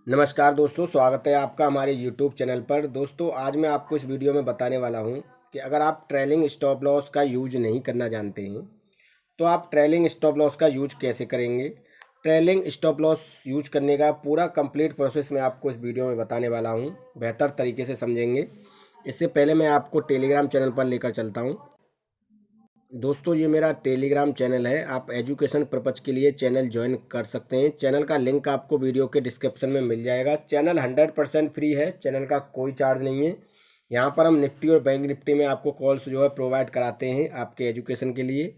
नमस्कार दोस्तों, स्वागत है आपका हमारे YouTube चैनल पर। दोस्तों, आज मैं आपको इस वीडियो में बताने वाला हूं कि अगर आप ट्रेलिंग स्टॉप लॉस का यूज नहीं करना जानते हैं तो आप ट्रेलिंग स्टॉप लॉस का यूज कैसे करेंगे। ट्रेलिंग स्टॉप लॉस यूज करने का पूरा कंप्लीट प्रोसेस मैं आपको इस वीडियो में बताने वाला हूं, बेहतर तरीके से समझेंगे। इससे पहले मैं आपको टेलीग्राम चैनल पर लेकर चलता हूं। दोस्तों, ये मेरा टेलीग्राम चैनल है। आप एजुकेशन पर्पज़ के लिए चैनल ज्वाइन कर सकते हैं। चैनल का लिंक आपको वीडियो के डिस्क्रिप्शन में मिल जाएगा। चैनल 100% फ्री है, चैनल का कोई चार्ज नहीं है। यहाँ पर हम निफ्टी और बैंक निफ्टी में आपको कॉल्स जो है प्रोवाइड कराते हैं आपके एजुकेशन के लिए।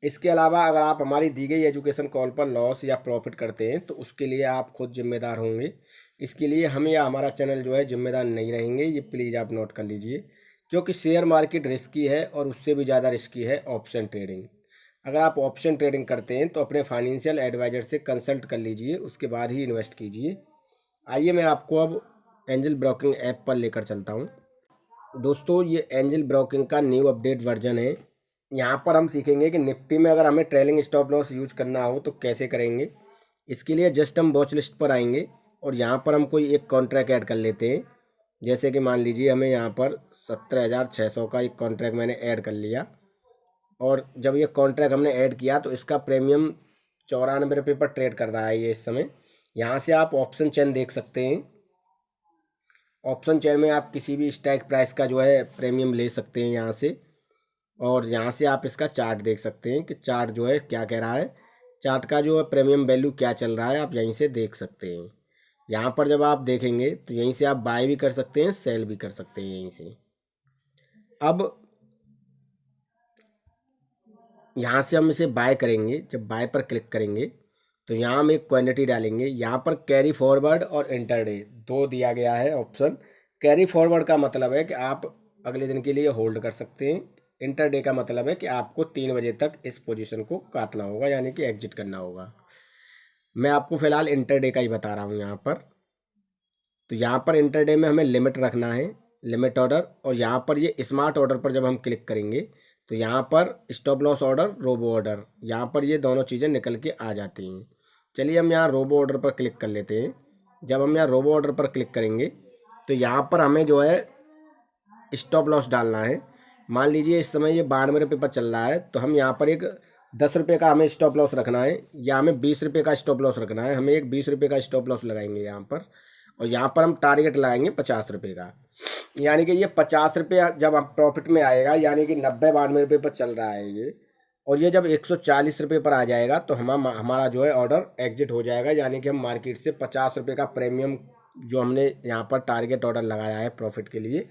इसके अलावा अगर आप हमारी दी गई एजुकेशन कॉल पर लॉस या प्रॉफिट करते हैं तो उसके लिए आप खुद जिम्मेदार होंगे। इसके लिए हम या हमारा चैनल जो है जिम्मेदार नहीं रहेंगे, ये प्लीज़ आप नोट कर लीजिए। क्योंकि शेयर मार्केट रिस्की है और उससे भी ज़्यादा रिस्की है ऑप्शन ट्रेडिंग। अगर आप ऑप्शन ट्रेडिंग करते हैं तो अपने फाइनेंशियल एडवाइज़र से कंसल्ट कर लीजिए, उसके बाद ही इन्वेस्ट कीजिए। आइए मैं आपको अब एंजल ब्रोकिंग ऐप पर लेकर चलता हूँ। दोस्तों, ये एंजल ब्रोकिंग का न्यू अपडेट वर्जन है। यहाँ पर हम सीखेंगे कि निफ्टी में अगर हमें ट्रेलिंग स्टॉप लॉस यूज करना हो तो कैसे करेंगे। इसके लिए जस्ट हम वॉच लिस्ट पर आएंगे और यहाँ पर हम कोई एक कॉन्ट्रैक्ट ऐड कर लेते हैं। जैसे कि मान लीजिए हमें यहाँ पर 17,600 का एक कॉन्ट्रैक्ट मैंने ऐड कर लिया। और जब ये कॉन्ट्रैक्ट हमने ऐड किया तो इसका प्रीमियम 94 रुपये पर ट्रेड कर रहा है ये इस समय। यहाँ से आप ऑप्शन चेन देख सकते हैं। ऑप्शन चेन में आप किसी भी स्ट्राइक प्राइस का जो है प्रीमियम ले सकते हैं यहाँ से। और यहाँ से आप इसका चार्ट देख सकते हैं कि चार्ट जो है क्या कह रहा है। चार्ट का जो है प्रीमियम वैल्यू क्या चल रहा है आप यहीं से देख सकते हैं। यहाँ पर जब आप देखेंगे तो यहीं से आप बाय भी कर सकते हैं, सेल भी कर सकते हैं यहीं से। अब यहाँ से हम इसे बाय करेंगे। जब बाय पर क्लिक करेंगे तो यहाँ हम एक क्वांटिटी डालेंगे। यहाँ पर कैरी फॉरवर्ड और इंटरडे दो दिया गया है ऑप्शन। कैरी फॉरवर्ड का मतलब है कि आप अगले दिन के लिए होल्ड कर सकते हैं। इंटरडे का मतलब है कि आपको 3 बजे तक इस पोजीशन को काटना होगा, यानी कि एग्जिट करना होगा। मैं आपको फ़िलहाल इंटरडे का ही बता रहा हूँ यहाँ पर। तो यहाँ पर इंटरडे में हमें लिमिट रखना है, लिमिट ऑर्डर। और यहाँ पर ये स्मार्ट ऑर्डर पर जब हम क्लिक करेंगे तो यहाँ पर stop loss order, robo order, यहाँ पर ये दोनों चीज़ें निकल के आ जाती हैं। चलिए हम यहाँ रोबो ऑर्डर पर क्लिक कर लेते हैं। जब हम यहाँ रोबो ऑर्डर पर क्लिक करेंगे तो यहाँ पर हमें जो है स्टॉप लॉस डालना है। मान लीजिए इस समय ये 92 रुपये पर चल रहा है तो हम यहाँ पर एक 10 रुपये का हमें स्टॉप लॉस रखना है, या हमें 20 रुपये का स्टॉप लॉस रखना है। हमें एक 20 रुपये का स्टॉप लॉस लगाएंगे यहाँ पर। और यहाँ पर हम टारगेट लगाएंगे 50 रुपये का। यानी कि ये 50 रुपये जब हम प्रॉफिट में आएगा, यानी कि 90-92 रुपये पर चल रहा है ये, और ये जब 140 रुपये पर आ जाएगा तो हमारा जो है ऑर्डर एग्जिट हो जाएगा। यानी कि हम मार्केट से 50 रुपये का प्रीमियम जो हमने यहाँ पर टारगेट ऑर्डर लगाया है प्रॉफिट के लिए,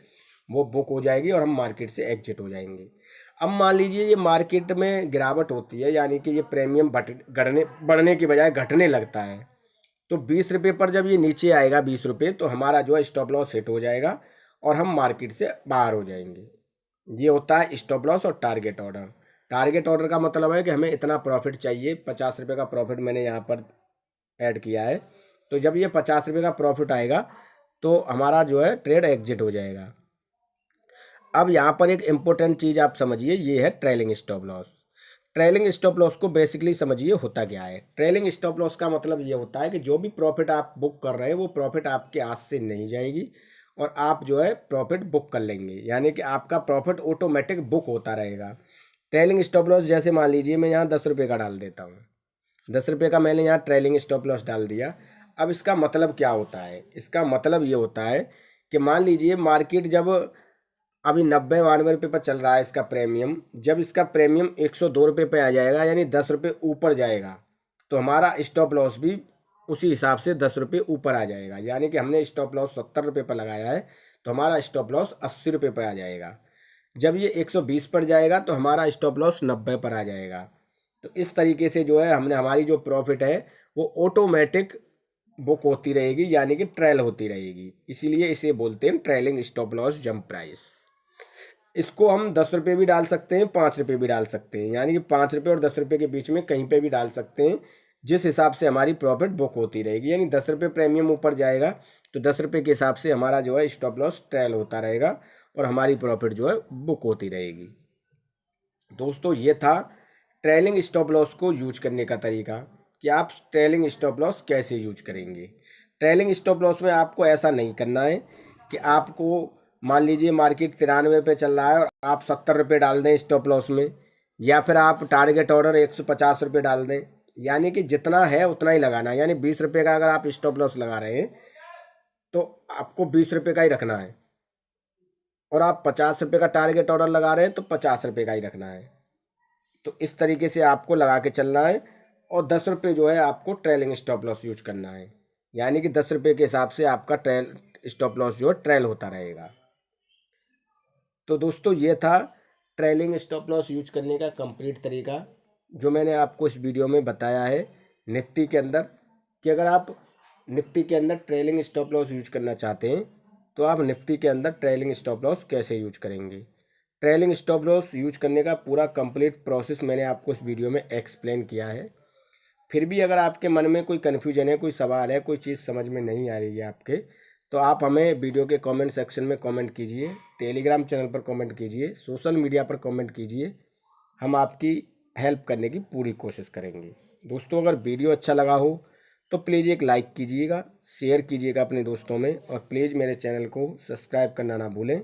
वो बुक हो जाएगी और हम मार्केट से एग्जिट हो जाएंगे। अब मान लीजिए ये मार्केट में गिरावट होती है, यानी कि ये प्रीमियम बढ़ने की बजाय घटने लगता है। तो 20 रुपये पर जब ये नीचे आएगा 20 रुपये, तो हमारा जो है स्टॉप लॉस हिट हो जाएगा और हम मार्केट से बाहर हो जाएंगे। ये होता है स्टॉप लॉस और टारगेट ऑर्डर। टारगेट ऑर्डर का मतलब है कि हमें इतना प्रॉफिट चाहिए। 50 रुपये का प्रॉफिट मैंने यहाँ पर ऐड किया है। तो जब ये 50 रुपये का प्रॉफिट आएगा तो हमारा जो है ट्रेड एग्जिट हो जाएगा। अब यहाँ पर एक इम्पोर्टेंट चीज़ आप समझिए, ये है trailing stop loss. Trailing stop loss को बेसिकली समझिए होता क्या है। ट्रेलिंग स्टॉप लॉस का मतलब ये होता है कि जो भी प्रॉफिट आप बुक कर रहे हैं वो प्रॉफिट आपके हाथ से नहीं जाएगी और आप जो है प्रॉफिट बुक कर लेंगे, यानी कि आपका प्रॉफिट ऑटोमेटिक बुक होता रहेगा। ट्रेलिंग स्टॉप लॉस जैसे मान लीजिए मैं यहाँ 10 रुपये का डाल देता हूँ। 10 रुपये का मैंने यहाँ ट्रेलिंग स्टॉप लॉस डाल दिया। अब इसका मतलब क्या होता है? इसका मतलब ये होता है कि मान लीजिए मार्केट जब अभी 90-92 रुपये पर चल रहा है इसका प्रीमियम, जब इसका प्रीमियम 102 रुपये पे आ जाएगा, यानी 10 रुपये ऊपर जाएगा, तो हमारा स्टॉप लॉस भी उसी हिसाब से 10 रुपये ऊपर आ जाएगा। यानी कि हमने स्टॉप लॉस 70 रुपये पर लगाया है तो हमारा स्टॉप लॉस 80 रुपये पर आ जाएगा। जब ये 120 पर जाएगा तो हमारा स्टॉप लॉस 90 पर आ जाएगा। तो इस तरीके से जो है हमने हमारी जो प्रॉफिट है वो ऑटोमेटिक बुक होती रहेगी, यानी कि ट्रेल होती रहेगी। इसीलिए इसे बोलते हैं trailing stop loss jump price. इसको हम 10 रुपये भी डाल सकते हैं, 5 रुपये भी डाल सकते हैं, यानी कि 5 रुपये और 10 रुपये के बीच में कहीं पे भी डाल सकते हैं, जिस हिसाब से हमारी प्रॉफिट बुक होती रहेगी। यानी 10 रुपये प्रीमियम ऊपर जाएगा तो 10 रुपये के हिसाब से हमारा जो है स्टॉप लॉस ट्रेल होता रहेगा और हमारी प्रॉफिट जो है बुक होती रहेगी। दोस्तों, ये था ट्रेलिंग स्टॉप लॉस को यूज करने का तरीका कि आप ट्रेलिंग स्टॉप लॉस कैसे यूज करेंगे। ट्रेलिंग स्टॉप लॉस में आपको ऐसा नहीं करना है कि आपको मान लीजिए मार्केट 93 पे चल रहा है और आप 70 रुपये डाल दें स्टॉप लॉस में, या फिर आप टारगेट ऑर्डर 150 रुपये डाल दें। यानी कि जितना है उतना ही लगाना है। यानी 20 रुपये का अगर आप स्टॉप लॉस लगा रहे हैं तो आपको 20 रुपये का ही रखना है, और आप 50 रुपये का टारगेट ऑर्डर लगा रहे हैं तो 50 रुपये का ही रखना है। तो इस तरीके से आपको लगा के चलना है, और 10 रुपये जो है आपको ट्रेलिंग स्टॉप लॉस यूज करना है। यानी कि 10 रुपये के हिसाब से आपका ट्रेल स्टॉप लॉस जो है ट्रेल होता रहेगा। तो दोस्तों ये था ट्रेलिंग स्टॉप लॉस यूज करने का कंप्लीट तरीका, जो मैंने आपको इस वीडियो में बताया है निफ्टी के अंदर, कि अगर आप निफ्टी के अंदर ट्रेलिंग स्टॉप लॉस यूज करना चाहते हैं तो आप निफ्टी के अंदर ट्रेलिंग स्टॉप लॉस कैसे यूज करेंगे। ट्रेलिंग स्टॉप लॉस यूज करने का पूरा कंप्लीट प्रोसेस मैंने आपको इस वीडियो में एक्सप्लेन किया है। फिर भी अगर आपके मन में कोई कन्फ्यूजन है, कोई सवाल है, कोई चीज़ समझ में नहीं आ रही है आपके, तो आप हमें वीडियो के कमेंट सेक्शन में कमेंट कीजिए, टेलीग्राम चैनल पर कमेंट कीजिए, सोशल मीडिया पर कमेंट कीजिए। हम आपकी हेल्प करने की पूरी कोशिश करेंगे। दोस्तों अगर वीडियो अच्छा लगा हो तो प्लीज़ एक लाइक कीजिएगा, शेयर कीजिएगा अपने दोस्तों में, और प्लीज़ मेरे चैनल को सब्सक्राइब करना ना भूलें।